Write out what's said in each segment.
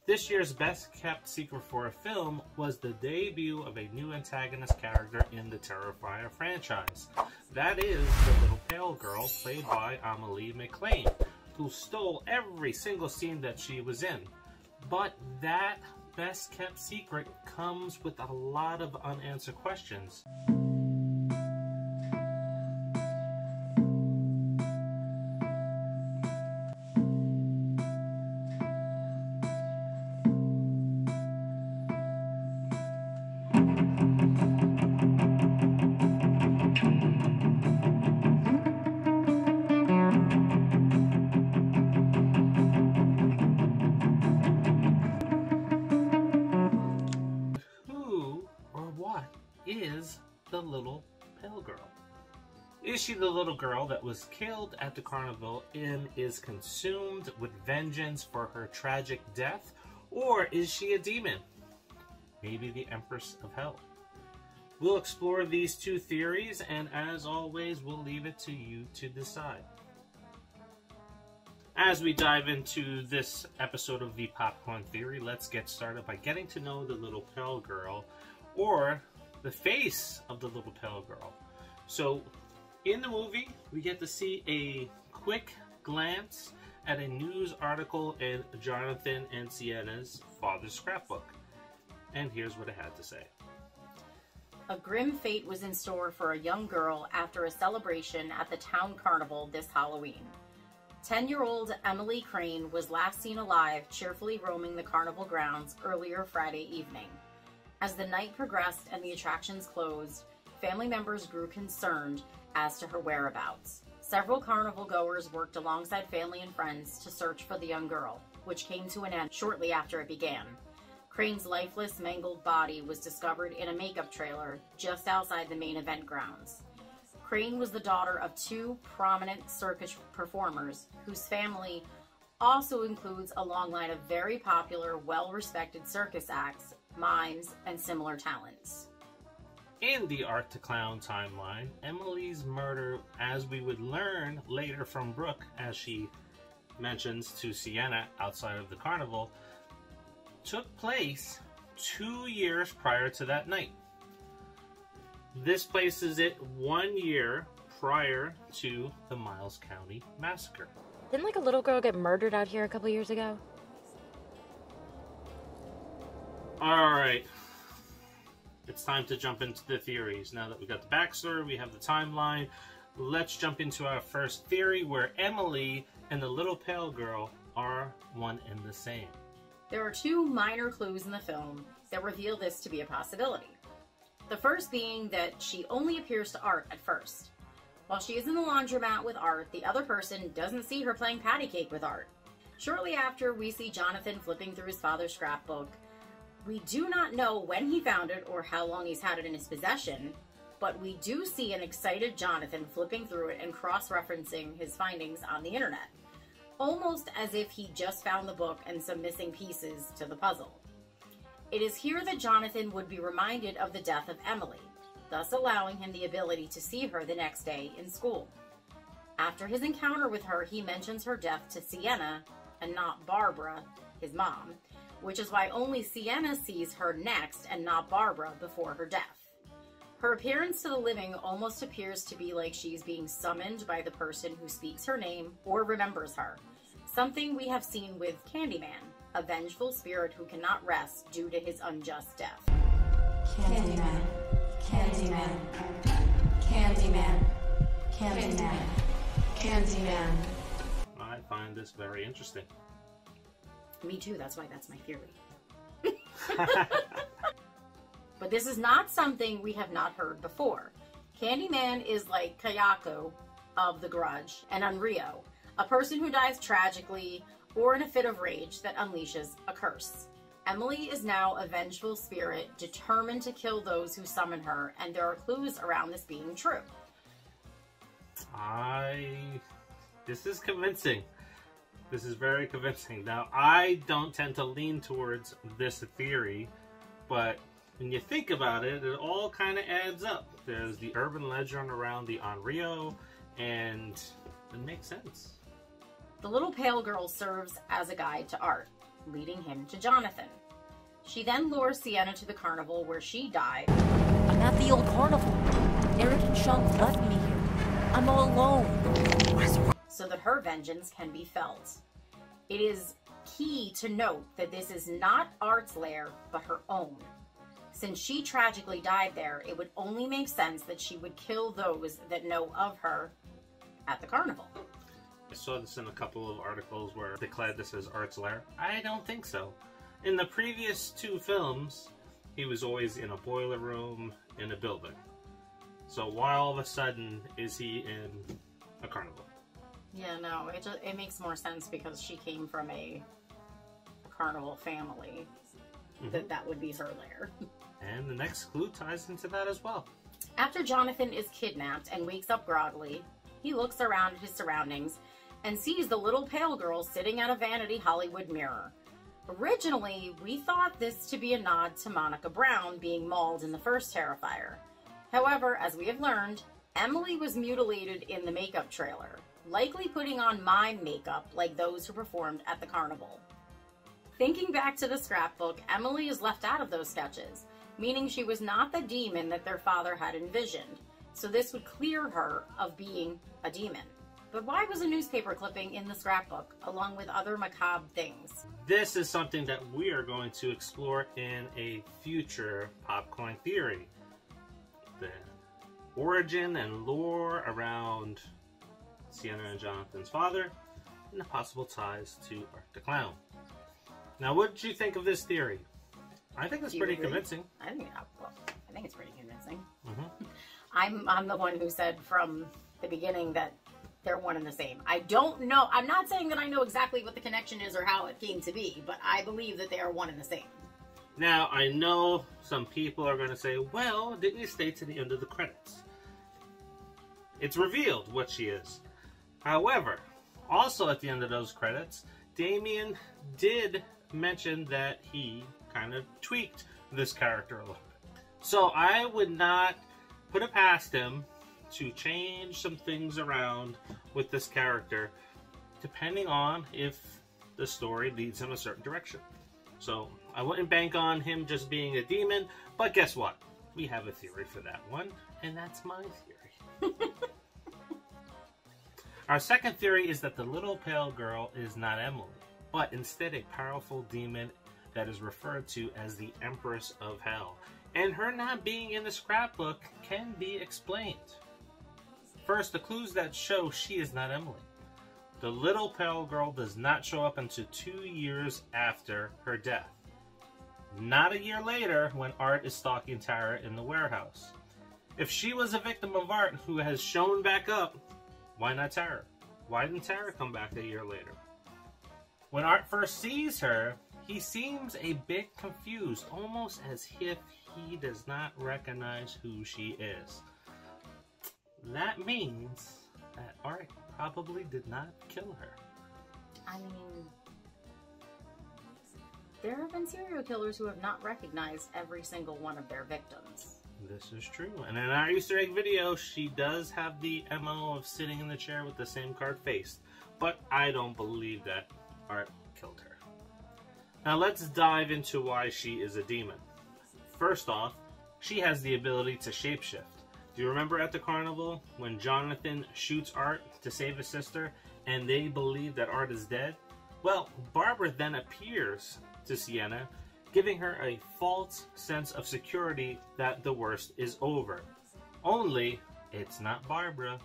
This year's best kept secret for a film was the debut of a new antagonist character in the Terrifier franchise. That is the little pale girl played by Amelie McLean, who stole every single scene that she was in. But that best kept secret comes with a lot of unanswered questions. Is the little pale girl? Is she the little girl that was killed at the carnival and is consumed with vengeance for her tragic death? Or is she a demon? Maybe the Empress of Hell? We'll explore these two theories, and as always, we'll leave it to you to decide. As we dive into this episode of The Popcorn Theory, let's get started by getting to know the little pale girl, or the face of the little pale girl. So in the movie, we get to see a quick glance at a news article in Jonathan and Sienna's father's scrapbook. And here's what it had to say. A grim fate was in store for a young girl after a celebration at the town carnival this Halloween. 10-year-old Emily Crane was last seen alive, cheerfully roaming the carnival grounds earlier Friday evening. As the night progressed and the attractions closed, family members grew concerned as to her whereabouts. Several carnival goers worked alongside family and friends to search for the young girl, which came to an end shortly after it began. Crane's lifeless, mangled body was discovered in a makeup trailer just outside the main event grounds. Crane was the daughter of two prominent circus performers whose family also includes a long line of very popular, well-respected circus acts, mimes, and similar talents. In the Art to Clown timeline, Emily's murder, as we would learn later from Brooke, as she mentions to Sienna outside of the carnival, took place 2 years prior to that night. This places it 1 year prior to the Miles County massacre. Didn't like a little girl get murdered out here a couple years ago? Alright, it's time to jump into the theories. Now that we got the backstory, we have the timeline, let's jump into our first theory where Emily and the little pale girl are one and the same. There are two minor clues in the film that reveal this to be a possibility. The first being that she only appears to Art at first. While she is in the laundromat with Art, the other person doesn't see her playing patty cake with Art. Shortly after, we see Jonathan flipping through his father's scrapbook. We do not know when he found it or how long he's had it in his possession, but we do see an excited Jonathan flipping through it and cross-referencing his findings on the internet, almost as if he just found the book and some missing pieces to the puzzle. It is here that Jonathan would be reminded of the death of Emily, thus allowing him the ability to see her the next day in school. After his encounter with her, he mentions her death to Sienna and not Barbara, his mom, which is why only Sienna sees her next and not Barbara before her death. Her appearance to the living almost appears to be like she's being summoned by the person who speaks her name or remembers her, something we have seen with Candyman, a vengeful spirit who cannot rest due to his unjust death. Candyman, Candyman, Candyman, Candyman, Candyman. I find this very interesting. Me too, that's why that's my theory. But this is not something we have not heard before. Candyman is like Kayako of The Grudge and Unryo, a person who dies tragically or in a fit of rage that unleashes a curse. Emily is now a vengeful spirit determined to kill those who summon her, and there are clues around this being true. This is convincing. This is very convincing. Now, I don't tend to lean towards this theory, but when you think about it, it all kind of adds up. There's the urban legend around the Onryo, and it makes sense. The little pale girl serves as a guide to Art. leading him to Jonathan. She then lures Sienna to the carnival where she died. I'm at the old carnival. Eric and Sean left me here. I'm all alone. So that her vengeance can be felt. It is key to note that this is not Art's lair, but her own. Since she tragically died there, it would only make sense that she would kill those that know of her at the carnival. I saw this in a couple of articles where they declared this as Art's lair. I don't think so. In the previous 2 films, he was always in a boiler room in a building. So why all of a sudden is he in a carnival? Yeah, no, it makes more sense because she came from a carnival family. That would be her lair. And the next clue ties into that as well. After Jonathan is kidnapped and wakes up groggily, he looks around at his surroundings and sees the little pale girl sitting at a vanity Hollywood mirror. Originally, we thought this to be a nod to Monica Brown being mauled in the first Terrifier. However, as we have learned, Emily was mutilated in the makeup trailer, likely putting on mime makeup like those who performed at the carnival. Thinking back to the scrapbook, Emily is left out of those sketches, meaning she was not the demon that their father had envisioned, so this would clear her of being a demon. But why was a newspaper clipping in the scrapbook, along with other macabre things? This is something that we are going to explore in a future Popcorn Theory. The origin and lore around Sienna and Jonathan's father, and the possible ties to Art the Clown. Now, what did you think of this theory? I think it's pretty convincing. I think it's pretty convincing. I'm the one who said from the beginning that they're one and the same. I don't know. I'm not saying that I know exactly what the connection is or how it came to be, but I believe that they are one and the same. Now, I know some people are going to say, well, didn't you stay to the end of the credits? It's revealed what she is. However, also at the end of those credits, Damien did mention that he kind of tweaked this character a little bit. So I would not put it past him to change some things around with this character depending on if the story leads him a certain direction. So I wouldn't bank on him just being a demon, but guess what? We have a theory for that one, and that's my theory. Our second theory is that the little pale girl is not Emily, but instead a powerful demon that is referred to as the Empress of Hell. And her not being in the scrapbook can be explained. First, the clues that show she is not Emily. The little pale girl does not show up until 2 years after her death. Not a year later when Art is stalking Tara in the warehouse. If she was a victim of Art who has shown back up, why not Tara? Why didn't Tara come back a year later? When Art first sees her, he seems a bit confused, almost as if he does not recognize who she is. That means that Art probably did not kill her. I mean, there have been serial killers who have not recognized every single one of their victims. This is true. And in our Easter egg video, she does have the MO of sitting in the chair with the same card faced. But I don't believe that Art killed her. Now let's dive into why she is a demon. First off, she has the ability to shapeshift. Do you remember at the carnival when Jonathan shoots Art to save his sister and they believe that Art is dead? Well, Barbara then appears to Sienna, giving her a false sense of security that the worst is over. Only, it's not Barbara,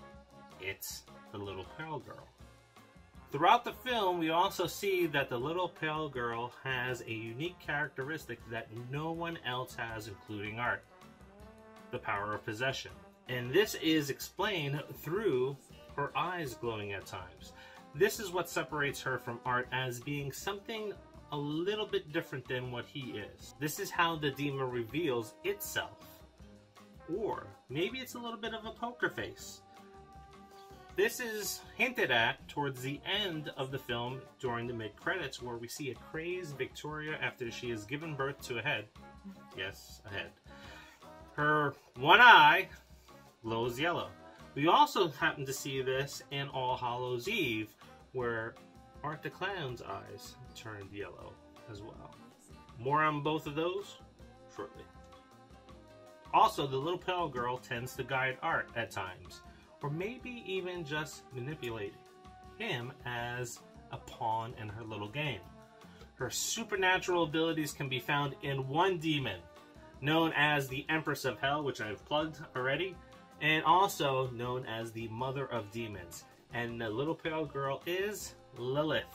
it's the little pale girl. Throughout the film, we also see that the little pale girl has a unique characteristic that no one else has, including Art. The power of possession. And this is explained through her eyes glowing at times. This is what separates her from Art as being something a little bit different than what he is. This is how the demon reveals itself. Or maybe it's a little bit of a poker face. This is hinted at towards the end of the film during the mid-credits, where we see a crazed Victoria after she has given birth to a head. Yes, a head. Her one eye glows yellow. We also happen to see this in All Hallows Eve, where Art the Clown's eyes turned yellow as well. More on both of those shortly. Also, the little pale girl tends to guide Art at times, or maybe even just manipulate him as a pawn in her little game. Her supernatural abilities can be found in one demon, known as the Empress of Hell, which I've plugged already, and also known as the Mother of Demons. And the little pale girl is Lilith.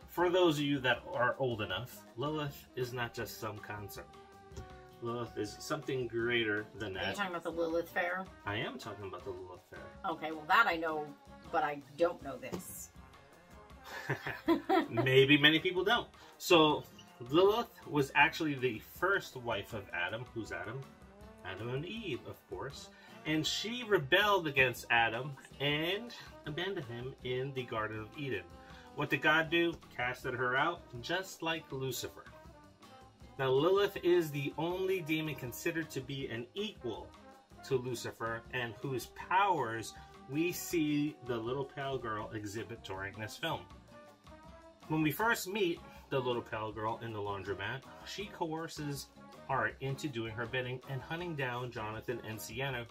For those of you that are old enough, Lilith is not just some concept. Lilith is something greater than that. Are you talking about the Lilith Fair? I am talking about the Lilith Fair. Okay, well that I know, but I don't know this. Maybe many people don't. So, Lilith was actually the first wife of Adam. Who's Adam? Adam and Eve, of course. And she rebelled against Adam and abandoned him in the Garden of Eden. What did God do? Casted her out, just like Lucifer. Now, Lilith is the only demon considered to be an equal to Lucifer, and whose powers we see the little pale girl exhibit during this film. When we first meet the little pale girl in the laundromat, she coerces Art into doing her bidding and hunting down Jonathan and Sienna,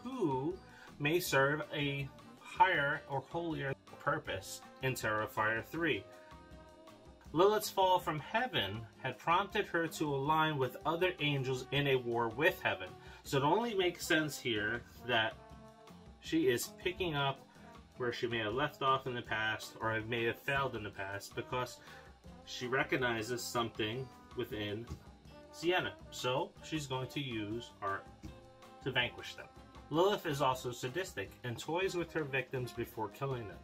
who may serve a higher or holier purpose in Terrifier 3. Lilith's fall from heaven had prompted her to align with other angels in a war with heaven. So it only makes sense here that she is picking up where she may have left off in the past or may have failed in the past, because she recognizes something within Sienna. So she's going to use Art to vanquish them. Lilith is also sadistic and toys with her victims before killing them.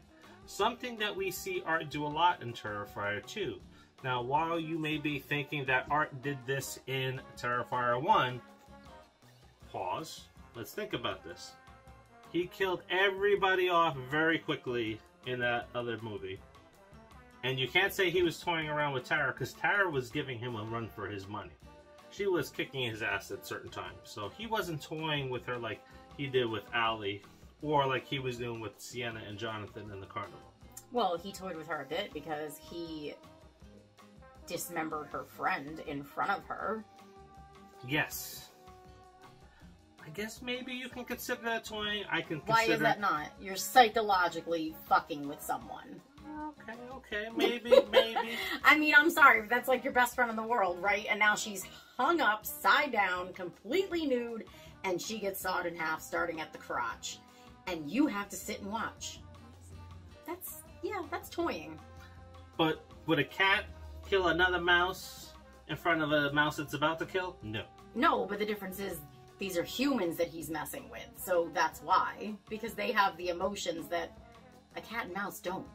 Something that we see Art do a lot in Terrifier 2. Now, while you may be thinking that Art did this in Terrifier 1, pause. Let's think about this. He killed everybody off very quickly in that other movie. And you can't say he was toying around with Tara, because Tara was giving him a run for his money. She was kicking his ass at certain times. So he wasn't toying with her like he did with Allie, or like he was doing with Sienna and Jonathan in the carnival. Well, he toyed with her a bit because he dismembered her friend in front of her. Yes. I guess maybe you can consider that toying. I can consider... Why is that not? You're psychologically fucking with someone. Okay, maybe. I mean, I'm sorry, but that's like your best friend in the world, right? And now she's hung up, side down, completely nude, and she gets sawed in half starting at the crotch. And you have to sit and watch. That's toying. But would a cat kill another mouse in front of a mouse it's about to kill? No. No, but the difference is these are humans that he's messing with. So that's why. Because they have the emotions that a cat and mouse don't.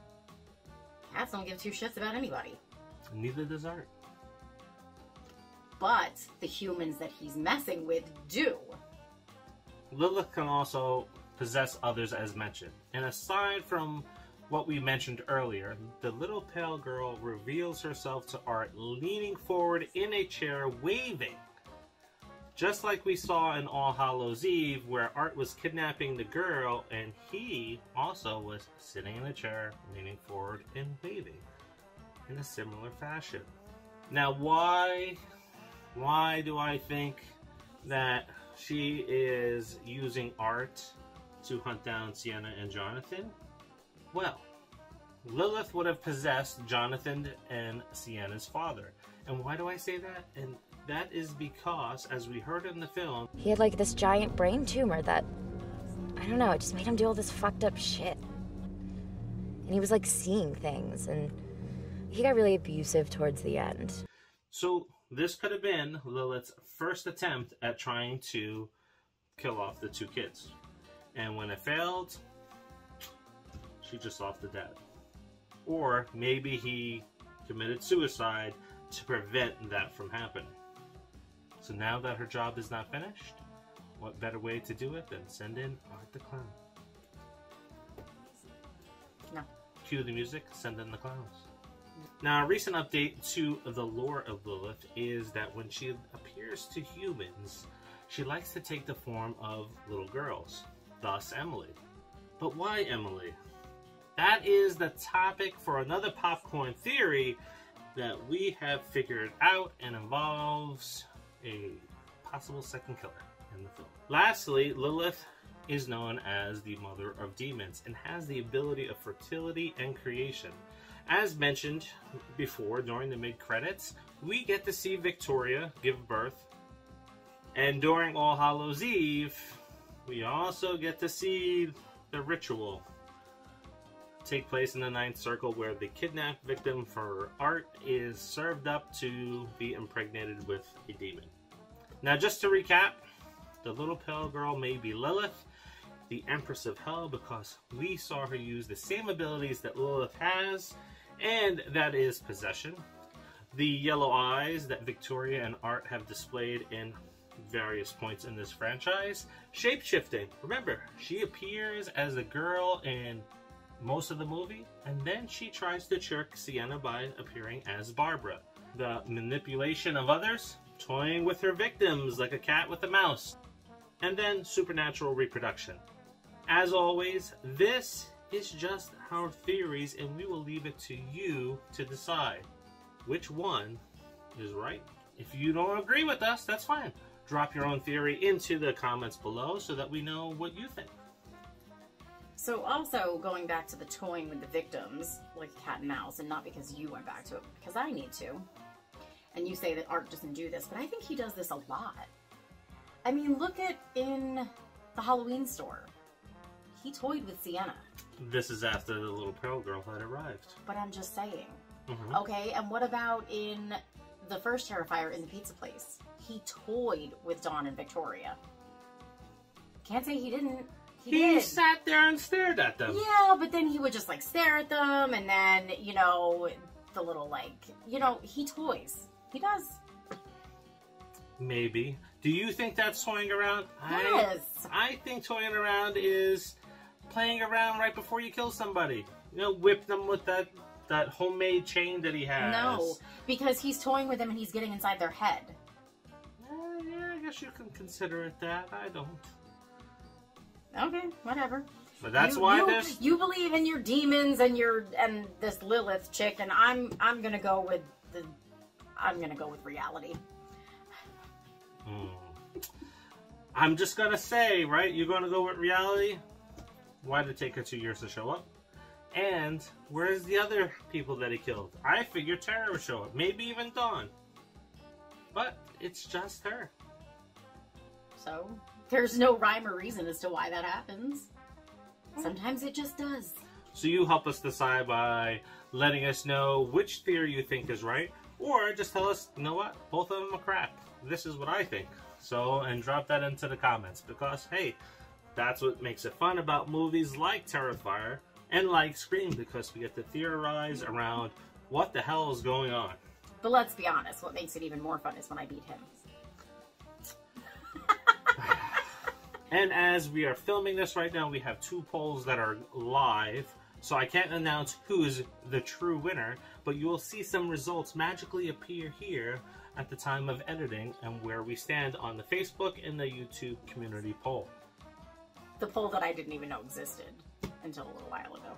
Cats don't give two shits about anybody. Neither does Art. But the humans that he's messing with do. Lilith can also possess others, as mentioned. And aside from what we mentioned earlier, the little pale girl reveals herself to Art leaning forward in a chair, waving. Just like we saw in All Hallows Eve, where Art was kidnapping the girl, and he also was sitting in a chair, leaning forward and waving in a similar fashion. Now, why do I think that she is using Art to hunt down Sienna and Jonathan? Well, Lilith would have possessed Jonathan and Sienna's father. And why do I say that? And that is because, as we heard in the film, He had like this giant brain tumor that, I don't know, it just made him do all this fucked up shit. And he was like seeing things, and he got really abusive towards the end. So this could have been Lilith's first attempt at trying to kill off the two kids. And when it failed, she just lost the dad. Or maybe he committed suicide to prevent that from happening. So now that her job is not finished, what better way to do it than send in Art the Clown? No. Cue the music, send in the clowns. Now, a recent update to the lore of Lilith is that when she appears to humans, she likes to take the form of little girls. thus Emily. But why Emily? That is the topic for another popcorn theory that we have figured out and involves a possible second killer in the film. Lastly, Lilith is known as the mother of demons and has the ability of fertility and creation. As mentioned before during the mid-credits, we get to see Victoria give birth, and during All Hallows Eve, we also get to see the ritual take place in the Ninth Circle, where the kidnapped victim for Art is served up to be impregnated with a demon. Now, just to recap, the little pale girl may be Lilith, the Empress of Hell, because we saw her use the same abilities that Lilith has, and that is possession. The yellow eyes that Victoria and Art have displayed in various points in this franchise. Shape-shifting. Remember, she appears as a girl in most of the movie, and then she tries to trick Sienna by appearing as Barbara. The manipulation of others, toying with her victims like a cat with a mouse, and then supernatural reproduction. As always, this is just our theories, and we will leave it to you to decide which one is right. If you don't agree with us, that's fine. Drop your own theory into the comments below so that we know what you think. So also, going back to the toying with the victims, like cat and mouse, and not because you went back to it, because I need to. And you say that Art doesn't do this, but I think he does this a lot. I mean, look at in the Halloween store. He toyed with Sienna. This is after the little pale girl had arrived. But I'm just saying. Okay, and what about in the first Terrifier in the pizza place? He toyed with Dawn and Victoria. Can't say he didn't. He did. Sat there and stared at them. Yeah, but then he would just like stare at them, and then, you know, the little like, you know, he toys. He does. Maybe. Do you think that's toying around? Yes. I think toying around is playing around right before you kill somebody. You know, whip them with that homemade chain that he has. No, because he's toying with them and he's getting inside their head. Yeah, I guess you can consider it that. I don't. Okay, whatever. But that's why there's... You believe in your demons and this Lilith chick, and I'm gonna go with reality. I'm just gonna say, right? You're gonna go with reality? Why did it take her 2 years to show up? And where's the other people that he killed? I figured Tara would show up. Maybe even Dawn. But it's just her. So, there's no rhyme or reason as to why that happens. Sometimes it just does. So you help us decide by letting us know which theory you think is right. Or just tell us, you know what? Both of them are crap. This is what I think. So, and drop that into the comments. Because, hey, that's what makes it fun about movies like Terrifier and like Scream, because we get to theorize around what the hell is going on. But let's be honest, what makes it even more fun is when I beat him. And as we are filming this right now, we have 2 polls that are live, so I can't announce who is the true winner, but you will see some results magically appear here at the time of editing and where we stand on the Facebook and the YouTube community poll. The poll that I didn't even know existed until a little while ago.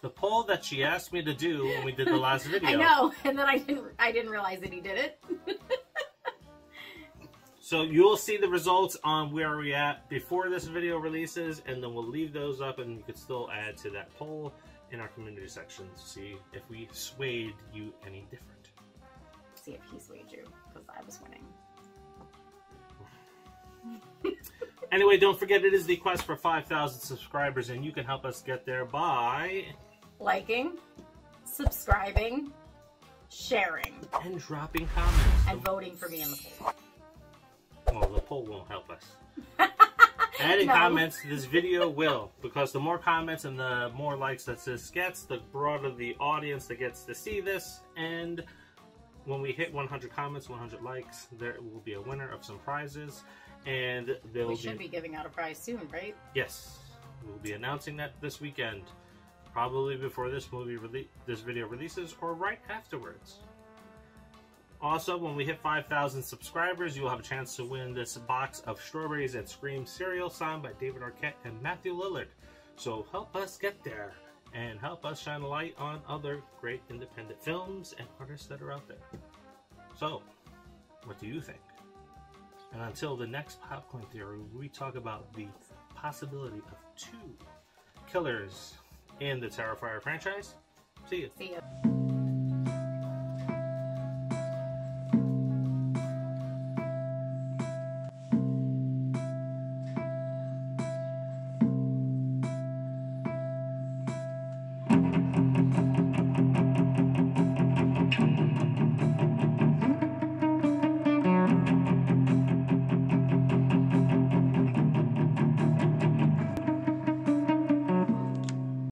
The poll that she asked me to do when we did the last video. I know, and then I didn't realize that he did it. So you'll see the results on where we're at before this video releases, and then we'll leave those up, and you can still add to that poll in our community section to see if we swayed you any different. See if he swayed you, because I was winning. Anyway, don't forget it is the quest for 5,000 subscribers, and you can help us get there by liking, subscribing, sharing, and dropping comments. And voting for me in the poll. Well, the poll won't help us. Adding comments to this video will, because the more comments and the more likes that this gets, the broader the audience that gets to see this. And when we hit 100 comments, 100 likes, there will be a winner of some prizes. And we should be giving out a prize soon, right? Yes, we'll be announcing that this weekend, probably before this video releases or right afterwards. Also, when we hit 5,000 subscribers, you will have a chance to win this box of Strawberries and Scream cereal signed by David Arquette and Matthew Lillard. So help us get there and help us shine a light on other great independent films and artists that are out there. So, what do you think? And until the next Popcorn Theory, we talk about the possibility of 2 killers in the Terrifier franchise. See ya. See ya.